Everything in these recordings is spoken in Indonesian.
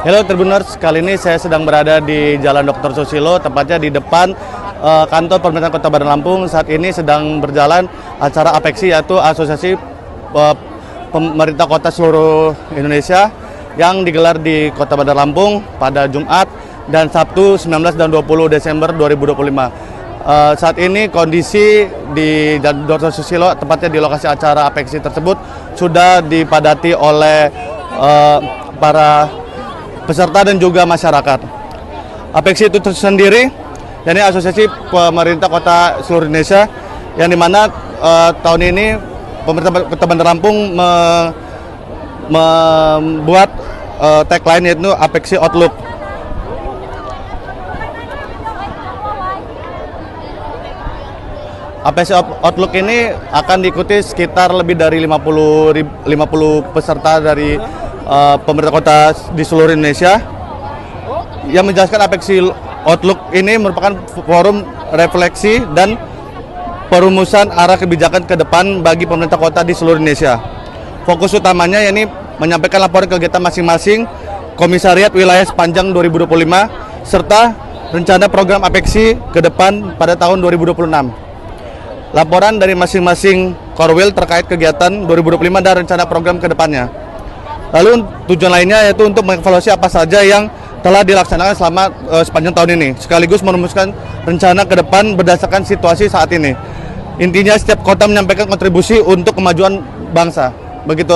Halo Tribuners, kali ini saya sedang berada di Jalan Dr. Susilo, tepatnya di depan kantor pemerintahan Kota Bandar Lampung. Saat ini sedang berjalan acara APEKSI, yaitu Asosiasi Pemerintah Kota Seluruh Indonesia, yang digelar di Kota Bandar Lampung pada Jumat dan Sabtu 19 dan 20 Desember 2025. Saat ini kondisi di Jalan Dr. Susilo, tepatnya di lokasi acara APEKSI tersebut, sudah dipadati oleh para peserta dan juga masyarakat. APEKSI itu sendiri, yakni Asosiasi Pemerintah Kota Seluruh Indonesia, yang dimana tahun ini pemerintah Kota Bandar Lampung membuat tagline, yaitu APEKSI Outlook. APEKSI Outlook ini akan diikuti sekitar lebih dari 50 peserta dari pemerintah kota di seluruh Indonesia, yang menjelaskan APEKSI Outlook ini merupakan forum refleksi dan perumusan arah kebijakan ke depan bagi pemerintah kota di seluruh Indonesia. Fokus utamanya yakni menyampaikan laporan kegiatan masing-masing komisariat wilayah sepanjang 2025 serta rencana program APEKSI ke depan pada tahun 2026. Laporan dari masing-masing Korwil terkait kegiatan 2025 dan rencana program ke depannya. Lalu tujuan lainnya yaitu untuk mengevaluasi apa saja yang telah dilaksanakan selama sepanjang tahun ini, sekaligus merumuskan rencana ke depan berdasarkan situasi saat ini. Intinya setiap kota menyampaikan kontribusi untuk kemajuan bangsa. Begitu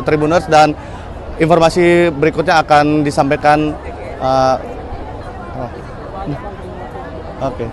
Tribuners, dan informasi berikutnya akan disampaikan. Oke.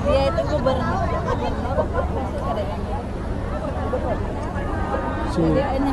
Dia itu gubernur. Ini.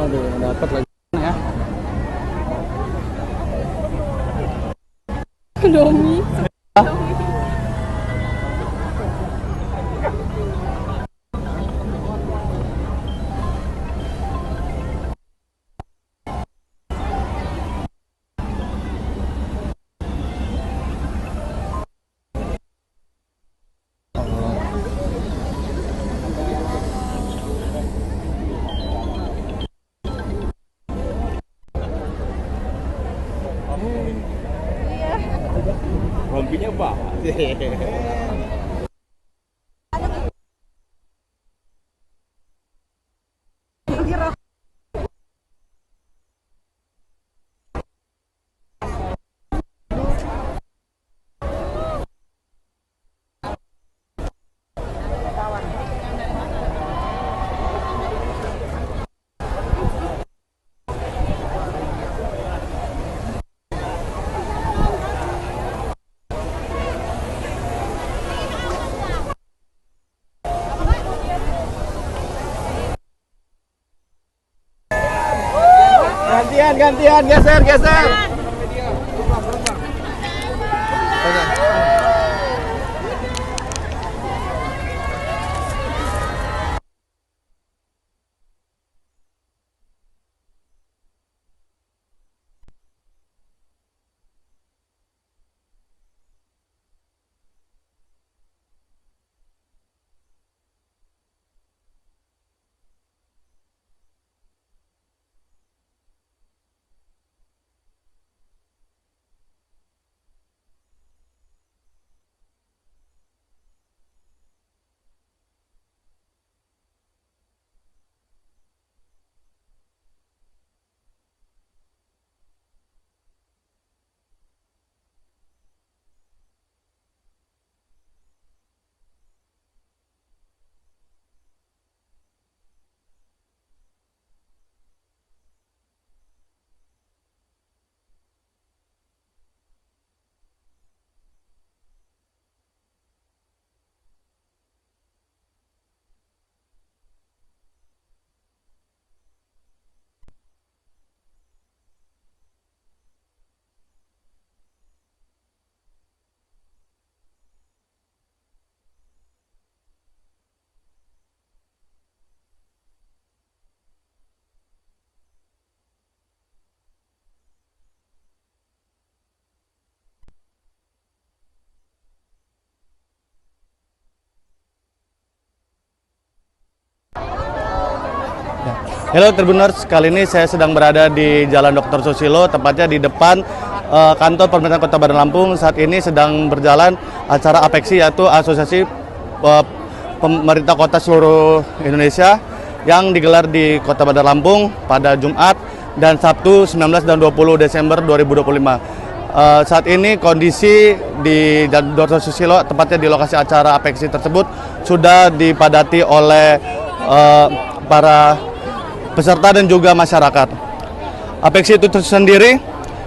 Aduh, dapat lagi ya. Domi. Rompinya Pak. Gantian, geser. Halo Tribuners, kali ini saya sedang berada di Jalan Dr. Susilo, tepatnya di depan kantor Pemerintahan Kota Bandar Lampung. Saat ini sedang berjalan acara APEKSI, yaitu Asosiasi Pemerintah Kota Seluruh Indonesia, yang digelar di Kota Bandar Lampung pada Jumat dan Sabtu 19 dan 20 Desember 2025. Saat ini kondisi di Jalan Dr. Susilo, tepatnya di lokasi acara APEKSI tersebut, sudah dipadati oleh para peserta dan juga masyarakat. APEKSI itu sendiri,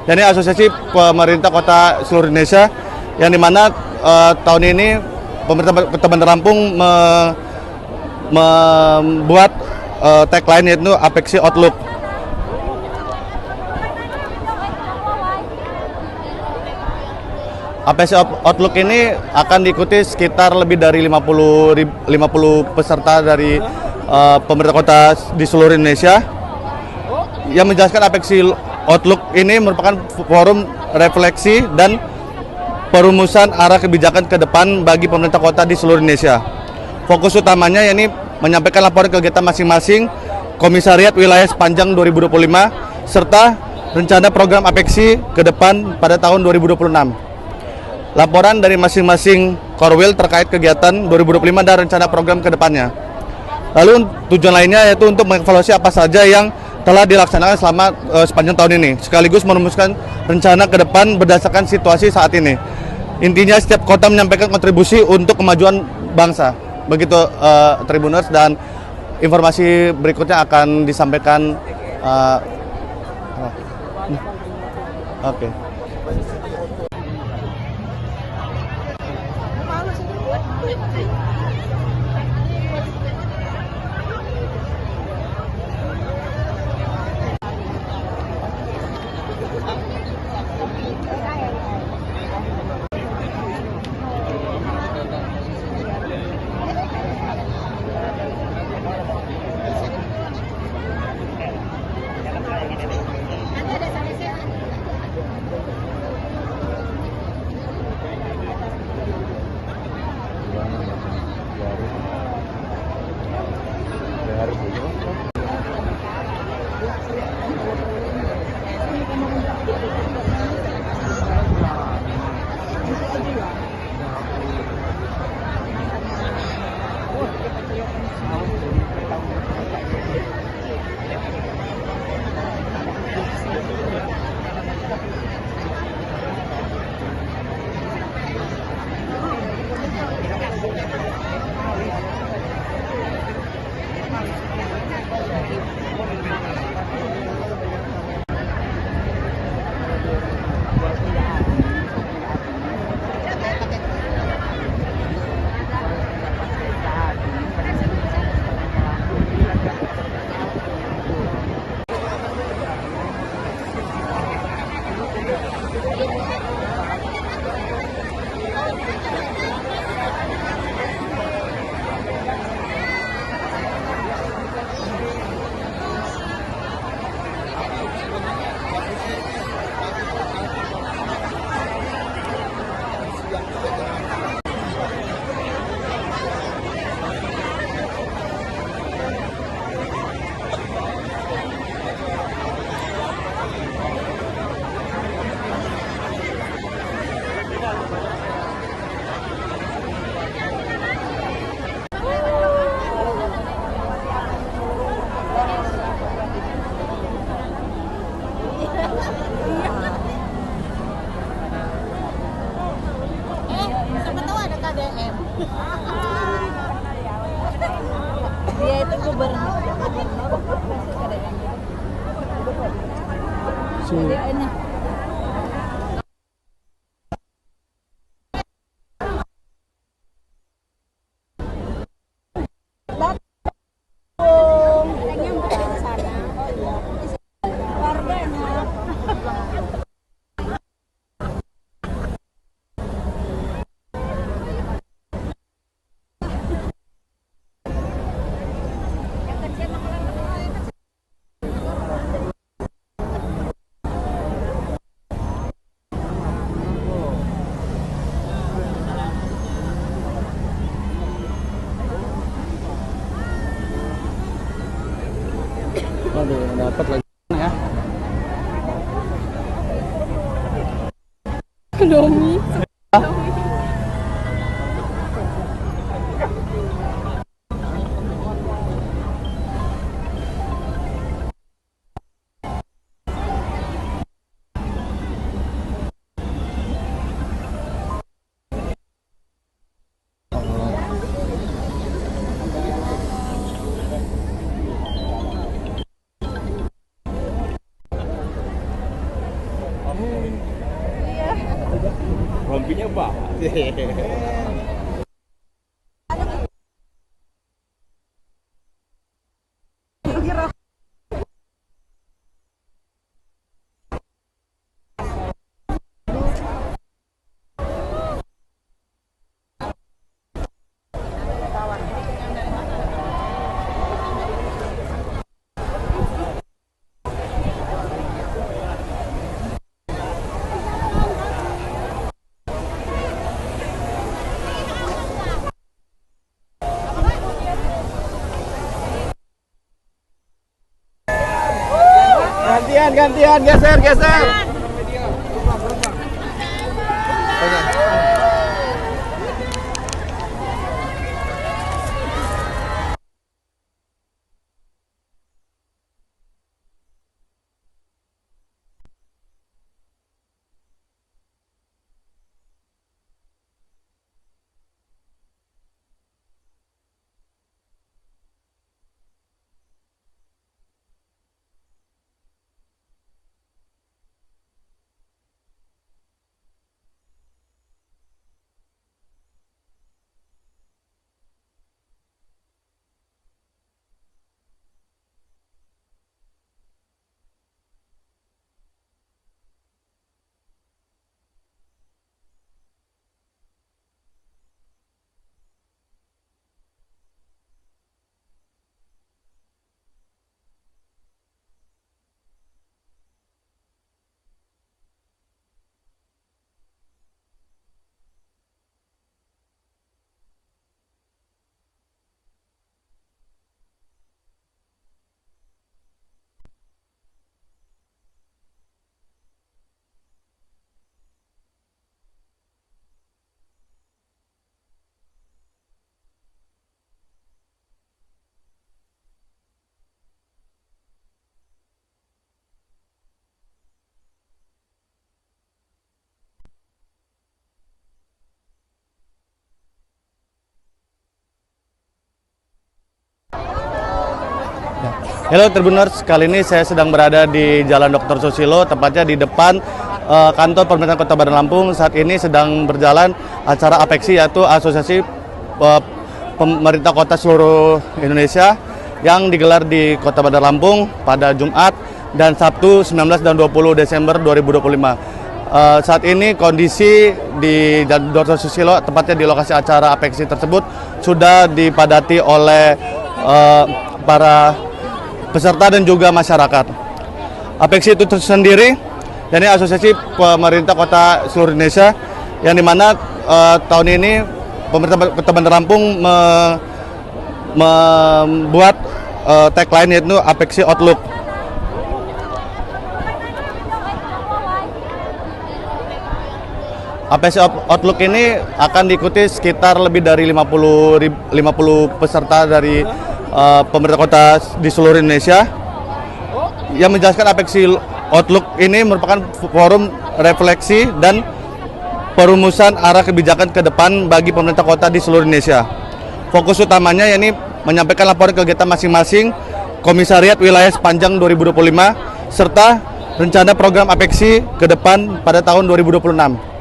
yakni Asosiasi Pemerintah Kota Seluruh Indonesia, yang dimana tahun ini pemerintah Kota Bandar Lampung membuat tagline, yaitu APEKSI Outlook. APEKSI Outlook ini akan diikuti sekitar lebih dari 50 peserta dari pemerintah kota di seluruh Indonesia. Yang menjelaskan APEKSI Outlook ini merupakan forum refleksi dan perumusan arah kebijakan ke depan bagi pemerintah kota di seluruh Indonesia. Fokus utamanya yakni menyampaikan laporan kegiatan masing-masing komisariat wilayah sepanjang 2025 serta rencana program APEKSI ke depan pada tahun 2026. Laporan dari masing-masing Korwil terkait kegiatan 2025 dan rencana program ke depannya. Lalu tujuan lainnya yaitu untuk mengevaluasi apa saja yang telah dilaksanakan selama sepanjang tahun ini, sekaligus merumuskan rencana ke depan berdasarkan situasi saat ini. Intinya setiap kota menyampaikan kontribusi untuk kemajuan bangsa. Begitu Tribuners, dan informasi berikutnya akan disampaikan. Oke. Siapa tahu ada KDM. Dia itu gubernur. KDM. KDM-nya. Waduh, dapat lagi ya. Domi. Rompinya Pak. Gantian, geser. Ya. Halo Tribuners, kali ini saya sedang berada di Jalan Dr. Susilo, tepatnya di depan kantor pemerintahan Kota Bandar Lampung. Saat ini sedang berjalan acara APEKSI, yaitu Asosiasi Pemerintah Kota Seluruh Indonesia, yang digelar di Kota Bandar Lampung pada Jumat dan Sabtu 19 dan 20 Desember 2025. Saat ini kondisi di Jalan Dr. Susilo, tepatnya di lokasi acara APEKSI tersebut, sudah dipadati oleh para peserta dan juga masyarakat. APEKSI itu sendiri, yakni Asosiasi Pemerintah Kota Seluruh Indonesia, yang dimana tahun ini pemerintah Kota Bandar Lampung membuat tagline, yaitu APEKSI Outlook. APEKSI Outlook ini akan diikuti sekitar lebih dari 50 peserta dari pemerintah kota di seluruh Indonesia. Yang menjelaskan APEKSI Outlook ini merupakan forum refleksi dan perumusan arah kebijakan ke depan bagi pemerintah kota di seluruh Indonesia. Fokus utamanya yakni menyampaikan laporan kegiatan masing-masing komisariat wilayah sepanjang 2025 serta rencana program APEKSI ke depan pada tahun 2026.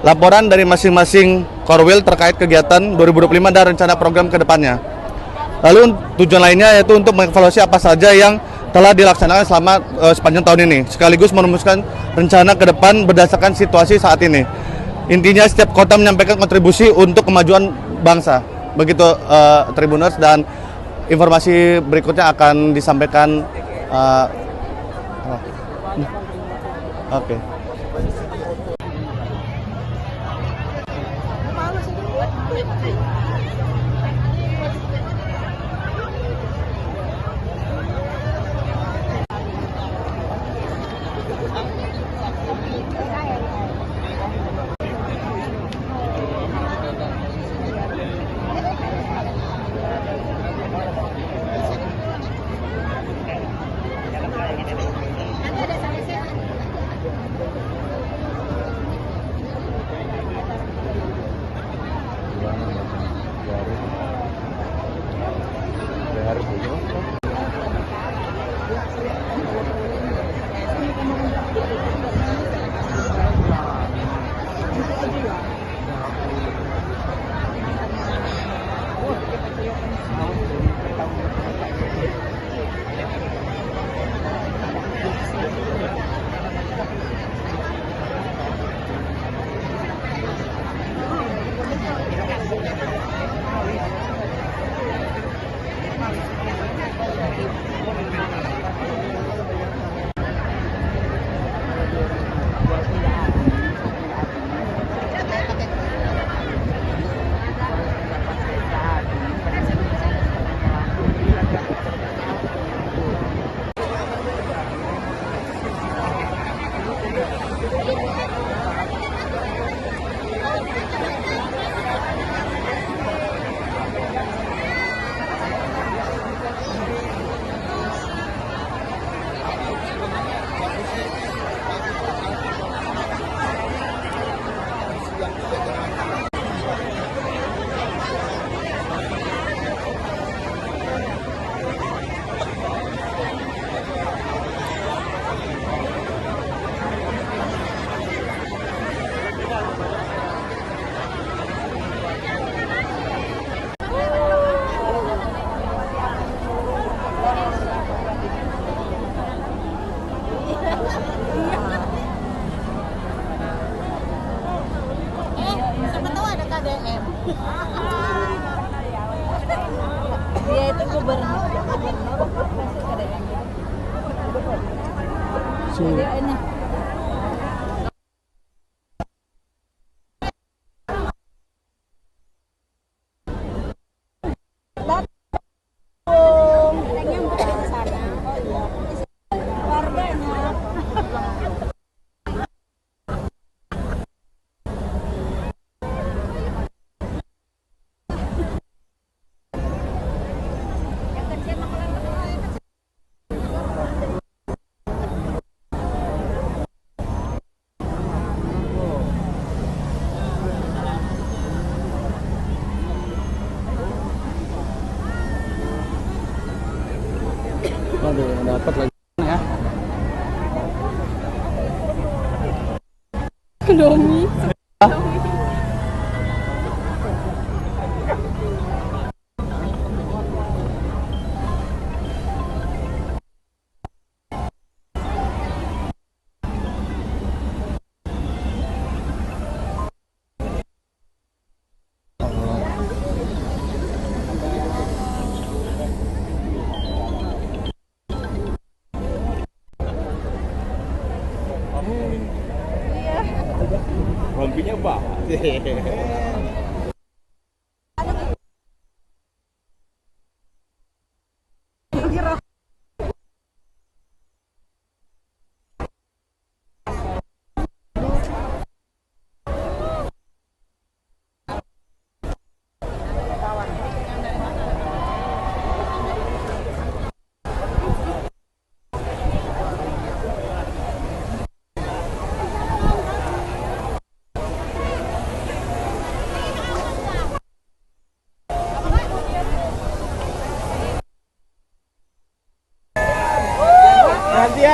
Laporan dari masing-masing Korwil terkait kegiatan 2025 dan rencana program ke depannya. Lalu tujuan lainnya yaitu untuk mengevaluasi apa saja yang telah dilaksanakan selama sepanjang tahun ini, sekaligus merumuskan rencana ke depan berdasarkan situasi saat ini. Intinya setiap kota menyampaikan kontribusi untuk kemajuan bangsa. Begitu Tribuners, dan informasi berikutnya akan disampaikan. Oke. Siapa tahu ada KDM. Dia itu gubernur. Pasti KDM. Jadi ini. Waduh, dapat lagi ya. Ekonomi. Rompinya bah.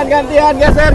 Gantian, geser.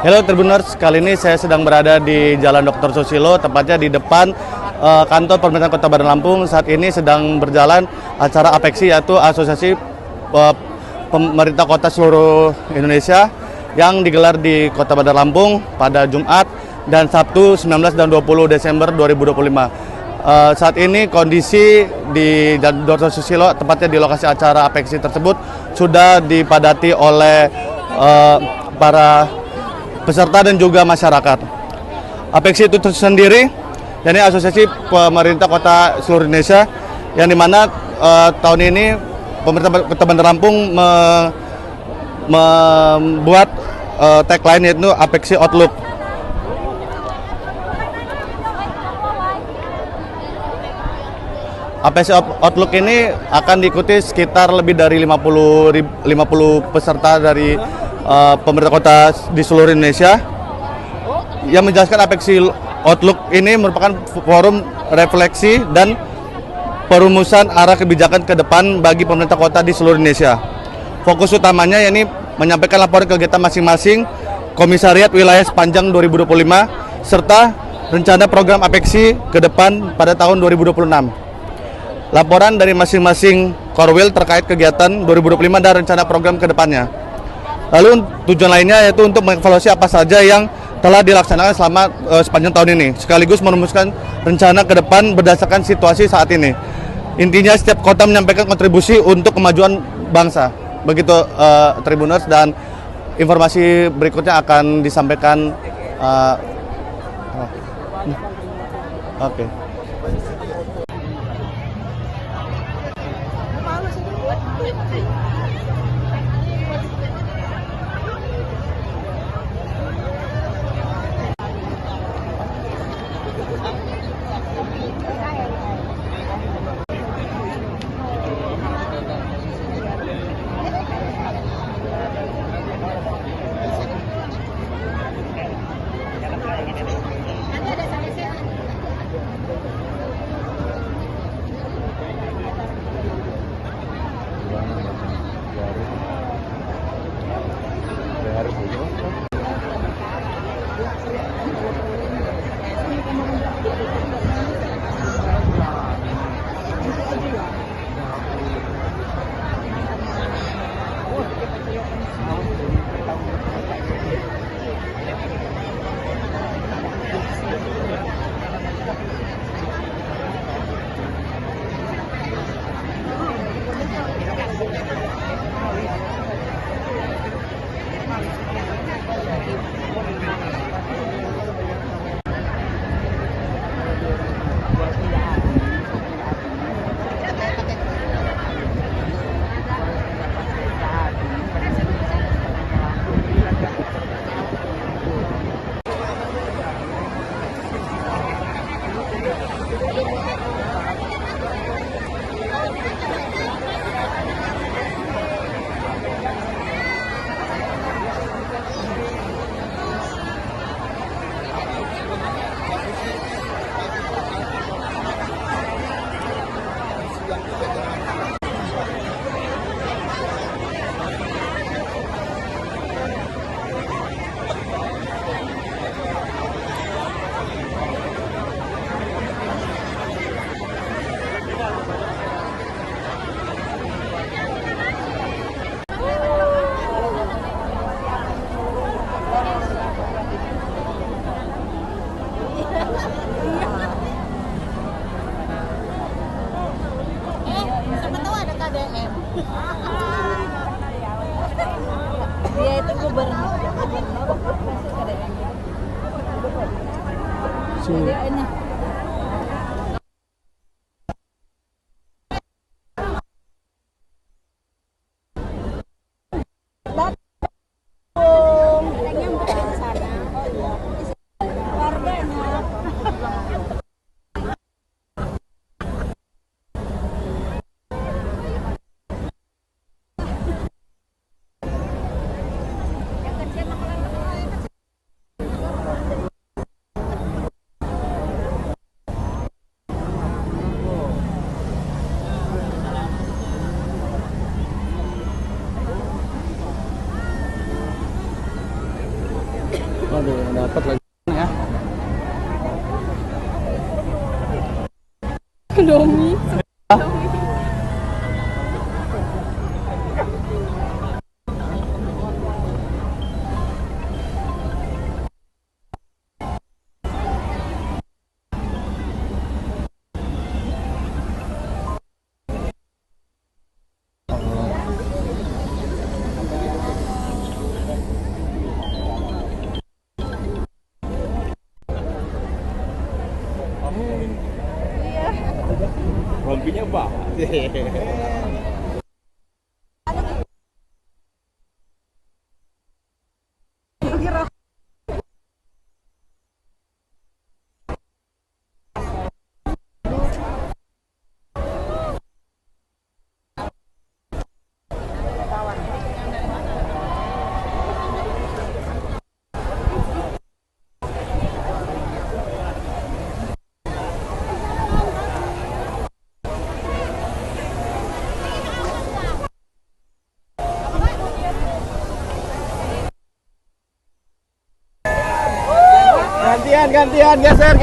Halo Tribuners, kali ini saya sedang berada di Jalan Dr. Susilo, tepatnya di depan kantor pemerintahan Kota Bandar Lampung. Saat ini sedang berjalan acara APEKSI, yaitu Asosiasi Pemerintah Kota Seluruh Indonesia, yang digelar di Kota Bandar Lampung pada Jumat dan Sabtu 19 dan 20 Desember 2025. Saat ini kondisi di Jalan Dr. Susilo, tepatnya di lokasi acara APEKSI tersebut, sudah dipadati oleh para peserta dan juga masyarakat. APEKSI itu sendiri, yakni Asosiasi Pemerintah Kota Seluruh Indonesia, yang dimana tahun ini pemerintah Kota Bandar Lampung membuat tagline, yaitu APEKSI Outlook. APEKSI Outlook ini akan diikuti sekitar lebih dari 50 peserta dari pemerintah kota di seluruh Indonesia. Yang menjelaskan APEKSI Outlook ini merupakan forum refleksi dan perumusan arah kebijakan ke depan bagi pemerintah kota di seluruh Indonesia. Fokus utamanya yakni menyampaikan laporan kegiatan masing-masing komisariat wilayah sepanjang 2025 serta rencana program APEKSI ke depan pada tahun 2026. Laporan dari masing-masing Korwil terkait kegiatan 2025 dan rencana program ke depannya. Lalu tujuan lainnya yaitu untuk mengevaluasi apa saja yang telah dilaksanakan selama sepanjang tahun ini, sekaligus merumuskan rencana ke depan berdasarkan situasi saat ini. Intinya setiap kota menyampaikan kontribusi untuk kemajuan bangsa. Begitu Tribuners, dan informasi berikutnya akan disampaikan. Oke. Siapa tahu ada KDM. Dia itu gubernur. KDM. KDM. Waduh, dapat lagi ya. Domi. Rompinya apa? Gantian, geser.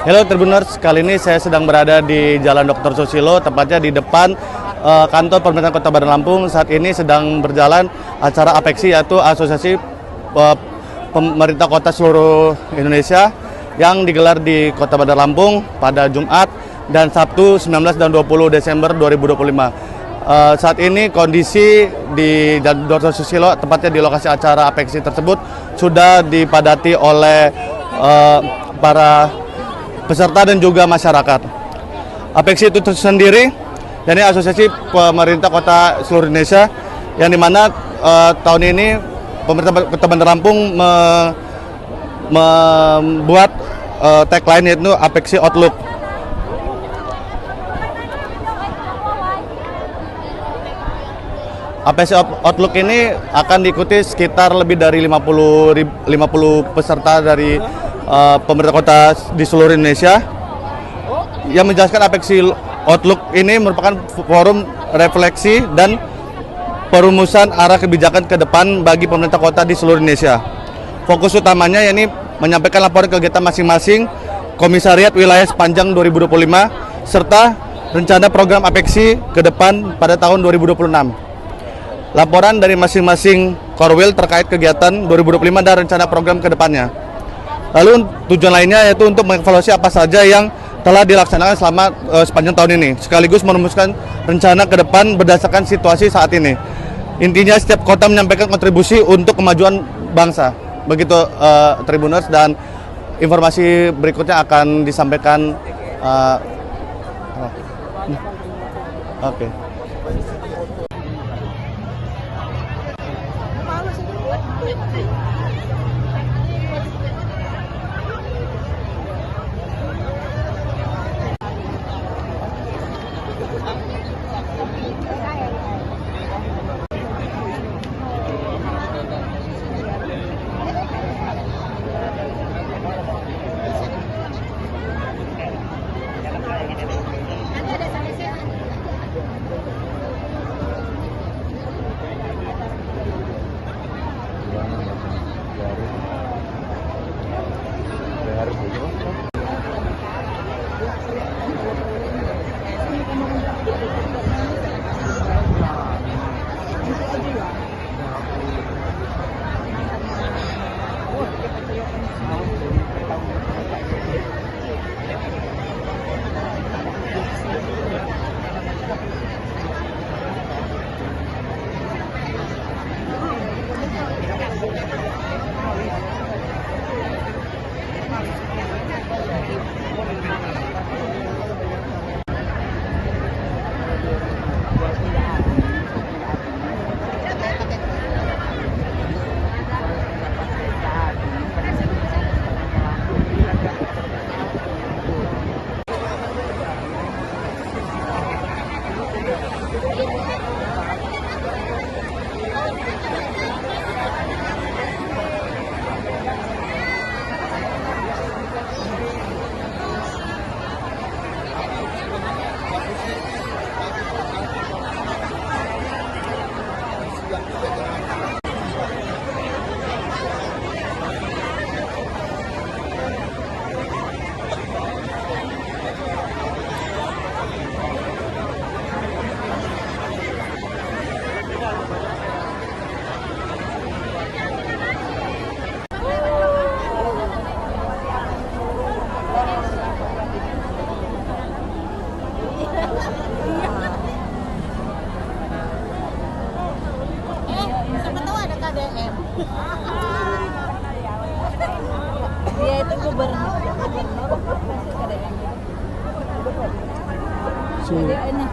Halo Tribuners, kali ini saya sedang berada di Jalan Dr. Susilo, tepatnya di depan kantor pemerintahan Kota Bandar Lampung. Saat ini sedang berjalan acara APEKSI, yaitu Asosiasi Pemerintah Kota Seluruh Indonesia, yang digelar di Kota Bandar Lampung pada Jumat dan Sabtu 19 dan 20 Desember 2025. Saat ini kondisi di Jalan Dr. Susilo, tepatnya di lokasi acara APEKSI tersebut, sudah dipadati oleh para peserta dan juga masyarakat. APEKSI itu sendiri, yakni Asosiasi Pemerintah Kota Seluruh Indonesia, yang dimana tahun ini pemerintah Kota Bandar Lampung membuat tagline, yaitu APEKSI Outlook. APEKSI Outlook ini akan diikuti sekitar lebih dari 50 peserta dari pemerintah kota di seluruh Indonesia. Yang menjelaskan APEKSI Outlook ini merupakan forum refleksi dan perumusan arah kebijakan ke depan bagi pemerintah kota di seluruh Indonesia. Fokus utamanya yakni menyampaikan laporan kegiatan masing-masing komisariat wilayah sepanjang 2025 serta rencana program APEKSI ke depan pada tahun 2026. Laporan dari masing-masing Korwil terkait kegiatan 2025 dan rencana program ke depannya. Lalu tujuan lainnya yaitu untuk mengevaluasi apa saja yang telah dilaksanakan selama sepanjang tahun ini, sekaligus merumuskan rencana ke depan berdasarkan situasi saat ini. Intinya setiap kota menyampaikan kontribusi untuk kemajuan bangsa. Begitu Tribuners, dan informasi berikutnya akan disampaikan. Oke. Siapa tahu ada KDM. Dia itu gubernur. KDM. Jadi ini.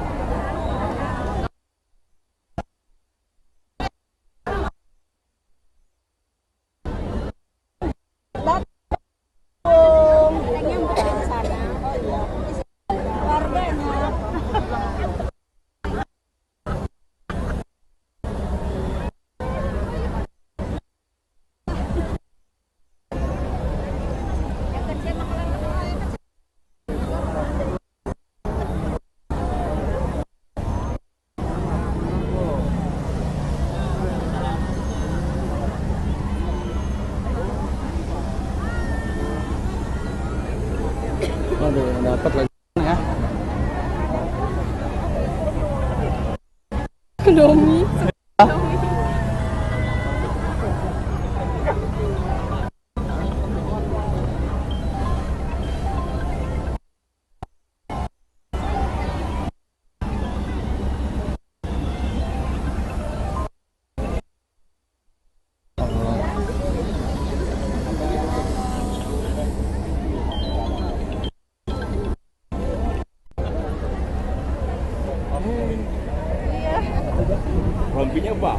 Waduh, dapat lagi ya. Domi. Rompinya bah.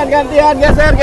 Gantian, geser.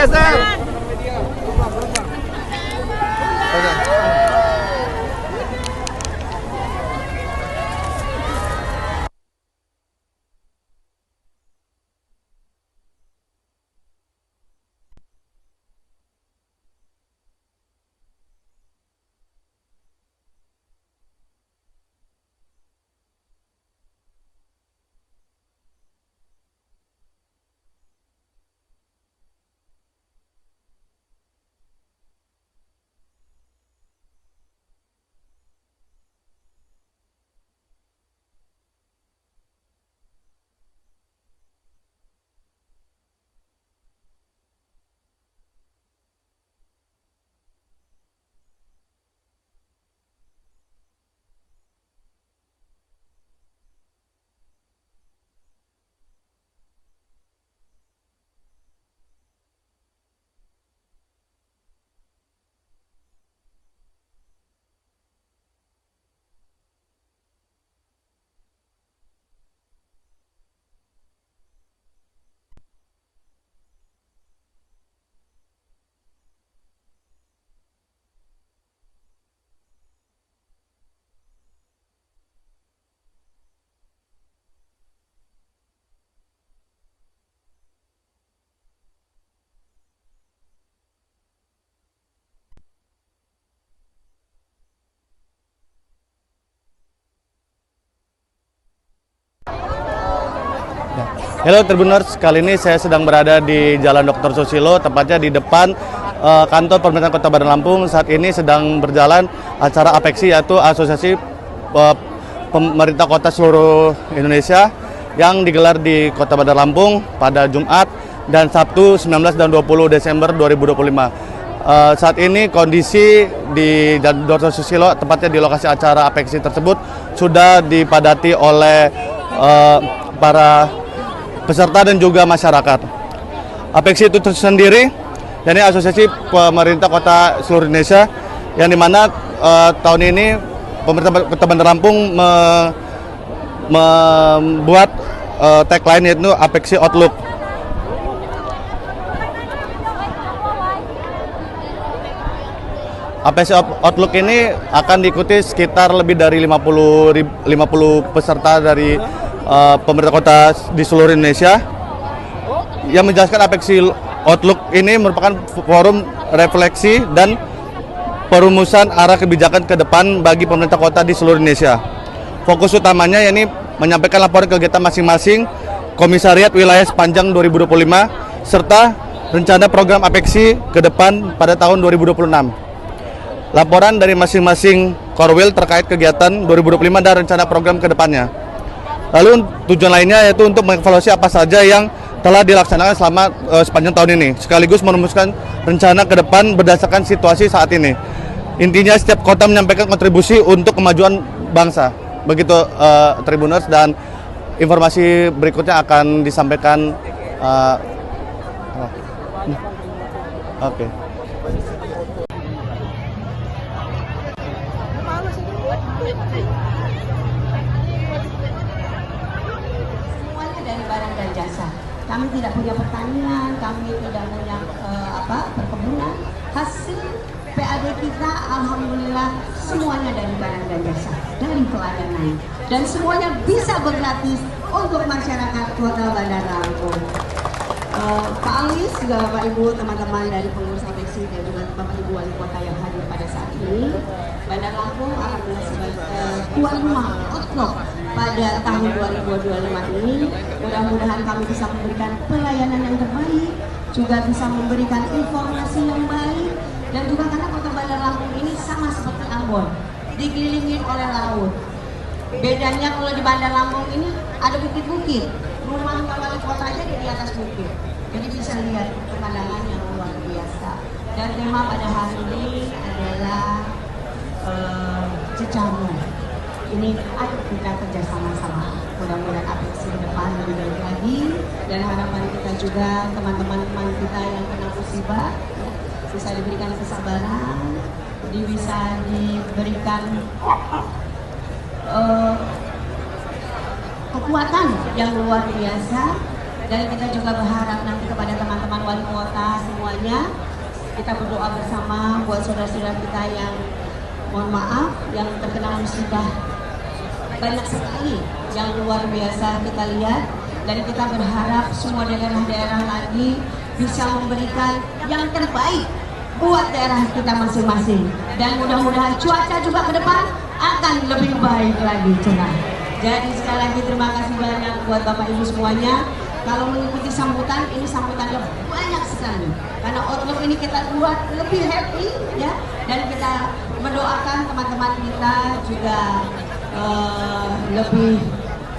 Halo Tribuners, kali ini saya sedang berada di Jalan Dr. Susilo, tepatnya di depan kantor pemerintahan Kota Bandar Lampung. Saat ini sedang berjalan acara APEKSI, yaitu Asosiasi Pemerintah Kota Seluruh Indonesia, yang digelar di Kota Bandar Lampung pada Jumat dan Sabtu 19 dan 20 Desember 2025. Saat ini kondisi di Jalan Dr. Susilo, tepatnya di lokasi acara APEKSI tersebut, sudah dipadati oleh para peserta dan juga masyarakat. APEKSI itu sendiri, yakni Asosiasi Pemerintah Kota Seluruh Indonesia, yang dimana tahun ini pemerintah Kota Bandar Lampung membuat tagline, yaitu APEKSI Outlook. APEKSI Outlook ini akan diikuti sekitar lebih dari 50 peserta dari pemerintah kota di seluruh Indonesia. Yang menjelaskan APEKSI Outlook ini merupakan forum refleksi dan perumusan arah kebijakan ke depan bagi pemerintah kota di seluruh Indonesia. Fokus utamanya yakni menyampaikan laporan kegiatan masing-masing komisariat wilayah sepanjang 2025 serta rencana program APEKSI ke depan pada tahun 2026. Laporan dari masing-masing Korwil terkait kegiatan 2025 dan rencana program ke depannya. Lalu tujuan lainnya yaitu untuk mengevaluasi apa saja yang telah dilaksanakan selama sepanjang tahun ini, sekaligus merumuskan rencana ke depan berdasarkan situasi saat ini. Intinya setiap kota menyampaikan kontribusi untuk kemajuan bangsa. Begitu Tribuners, dan informasi berikutnya akan disampaikan. Oke. Semuanya dari barang dan jasa. Kami tidak punya pertanian, kami tidak punya perkebunan. Hasil PAD kita alhamdulillah semuanya dari barang dan jasa, dari pelayanan, dan semuanya bisa bergratis untuk masyarakat Kota Bandar Lampung. Pak Alis, juga Bapak Ibu, teman-teman dari pengurus APEXI dan juga Bapak Ibu Wali Kota yang hadir pada saat ini, Bandar Lampung akan sebagai tuan rumah outlook pada tahun 2025 ini. Mudah-mudahan kami bisa memberikan pelayanan yang terbaik, juga bisa memberikan informasi yang baik, dan juga karena Kota Bandar Lampung ini sama seperti Ambon, dikelilingi oleh laut. Bedanya kalau di Bandar Lampung ini ada bukit-bukit, rumah wali kota aja di atas bukit, jadi bisa lihat pemandangan yang luar biasa. Dan tema pada hari ini adalah Cecamu. Ini ayo kita kerja sama-sama. Mudah-mudahan APEXI ke depan lebih baik lagi, dan harapan kita juga teman-teman kita yang kena musibah bisa diberikan kesabaran, bisa diberikan kekuatan yang luar biasa. Dan kita juga berharap nanti kepada teman-teman wali kota semuanya, kita berdoa bersama buat saudara-saudara kita yang mohon maaf yang terkena musibah. Banyak sekali yang luar biasa kita lihat, dan kita berharap semua daerah-daerah lagi bisa memberikan yang terbaik buat daerah kita masing-masing, dan mudah-mudahan cuaca juga ke depan akan lebih baik lagi, cerah. Jadi sekali lagi terima kasih banyak buat Bapak Ibu semuanya. Kalau mengikuti sambutan, ini sambutannya banyak sekali, karena outlook ini kita buat lebih happy ya, dan kita mendoakan teman-teman kita juga lebih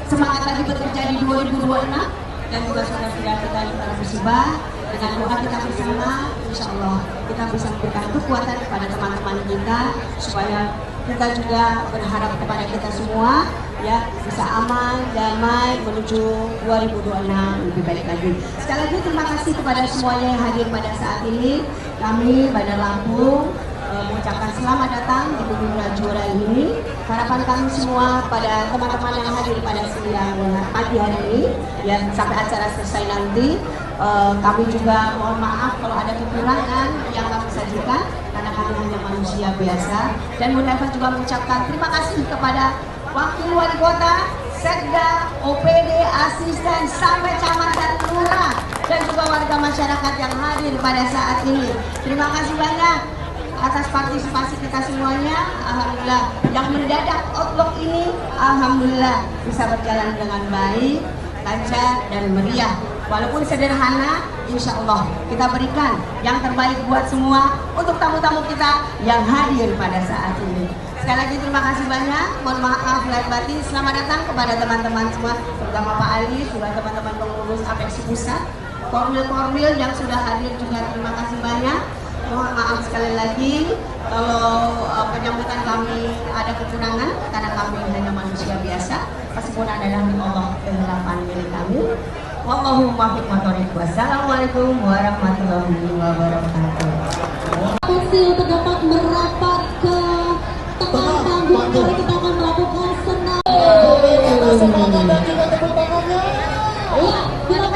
semangat lagi bekerja di 2026, dan juga saudara-saudara kita yang terkena musibah. Dengan doa kita bersama, insya Allah kita bisa memberikan kekuatan kepada teman-teman kita, supaya kita juga berharap kepada kita semua ya bisa aman, damai menuju 2026 lebih baik lagi. Sekali lagi terima kasih kepada semuanya yang hadir pada saat ini. Kami Bandar Lampung mengucapkan selamat datang di Bumi Rajura ini. Harapan kami semua pada teman-teman yang hadir pada siang pagi hari ini ya, sampai acara selesai nanti, kami juga mohon maaf kalau ada kekurangan yang kami sajikan, karena kami hanya manusia biasa. Dan mudah-mudahan juga mengucapkan terima kasih kepada Wakil Wali Kota, Sekda, OPD, asisten, sampai camat dan lurah, dan juga warga masyarakat yang hadir pada saat ini. Terima kasih banyak atas partisipasi kita semuanya. Alhamdulillah yang mendadak outlook ini alhamdulillah bisa berjalan dengan baik, lancar dan meriah. Walaupun sederhana, insya Allah kita berikan yang terbaik buat semua untuk tamu-tamu kita yang hadir pada saat ini. Sekali lagi terima kasih banyak, mohon maaf lahir batin. Selamat datang kepada teman-teman semua, terutama Pak Ali, juga teman-teman pengurus APEXI Pusat, Kormil yang sudah hadir juga terima kasih banyak. Mohon maaf sekali lagi kalau penyambutan kami ada kekurangan, karena kami hanya manusia biasa. Kesempurnaan adalah milik Allah, keharapan milik kami. Wallahu muwaffiq waltaufiq. Wassalamualaikum warahmatullahi wabarakatuh. Untuk dapat merapat ke tempat panggung, mari kita akan melakukan senam. Ya,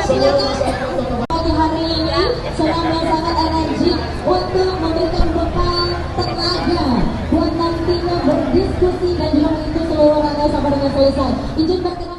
silakan. Pagi hari ini senam yang sangat energik untuk memberikan bekal tenaga buat nantinya berdiskusi dan juga mengikuti seluruh rangkaian sampai dengan selesai. Izin berkenan.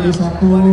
disatukan